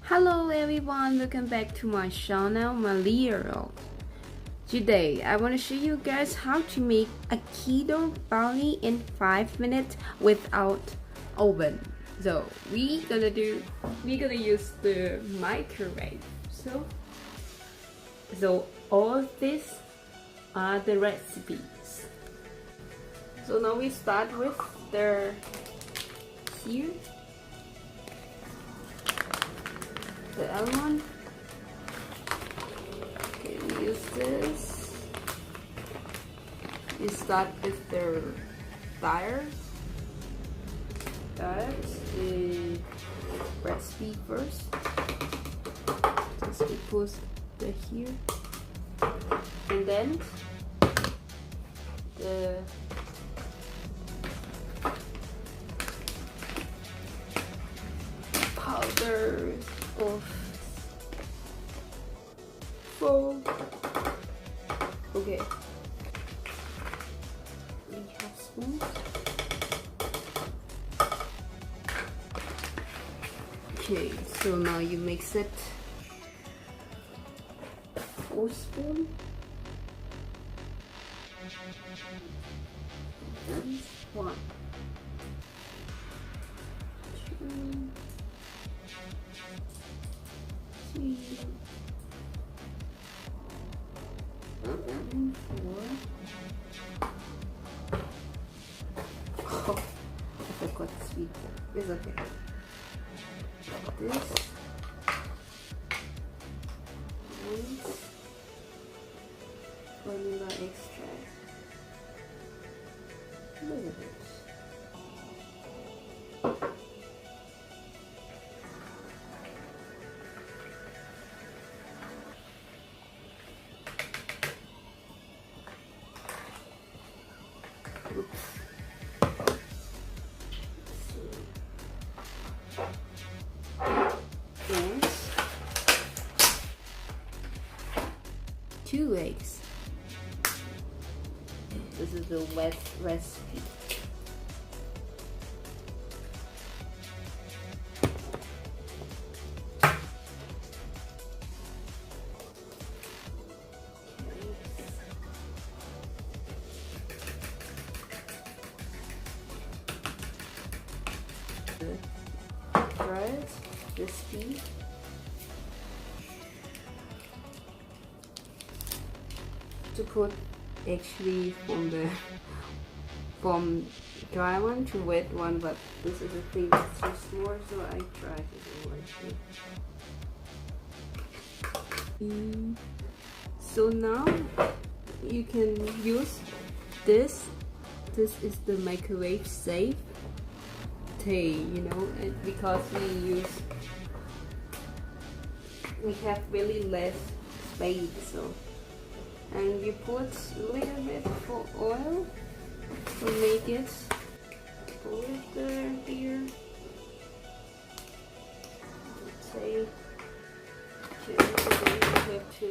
Hello everyone, welcome back to my channel, Malia. Today I want to show you guys how to make a keto brownie in 5 minutes without oven. So we're gonna use the microwave. So all these are the recipes. So now we start with the here. The almond. Okay, we use this. We start with the tires. That's the recipe first. Just we put the here, and then the powder of foam. Okay, we have spoons. Okay, so now you mix it. 4 spoons. 1, 2, 3, 4. Oh, I forgot sweet. It's okay. This and vanilla extract. A little bit. Oops. And 2 eggs. This is the wet recipe. Right, this tea. To put actually from dry one to wet one, but this is a thing that's too small, so I tried to do like this. So now you can use this. This is the microwave safe tea, you know, because we have really less space, so. And we put a little bit of oil to make it glitter here. Let's say, okay, then we have to,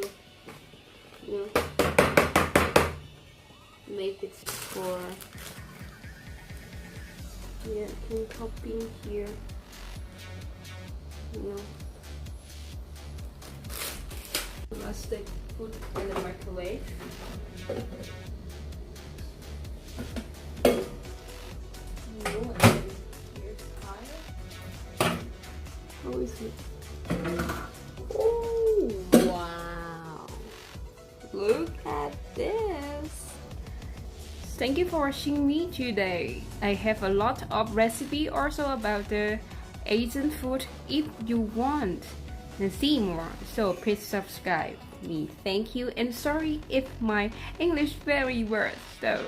you know, make it for, yeah, can copy here, you know. Plastic put in the microwave. Here's fire. How is it? Oh wow! Look at this. Thank you for watching me today. I have a lot of recipe also about the Asian food if you want and see more, so please subscribe me. Thank you, and sorry if my English very worse, so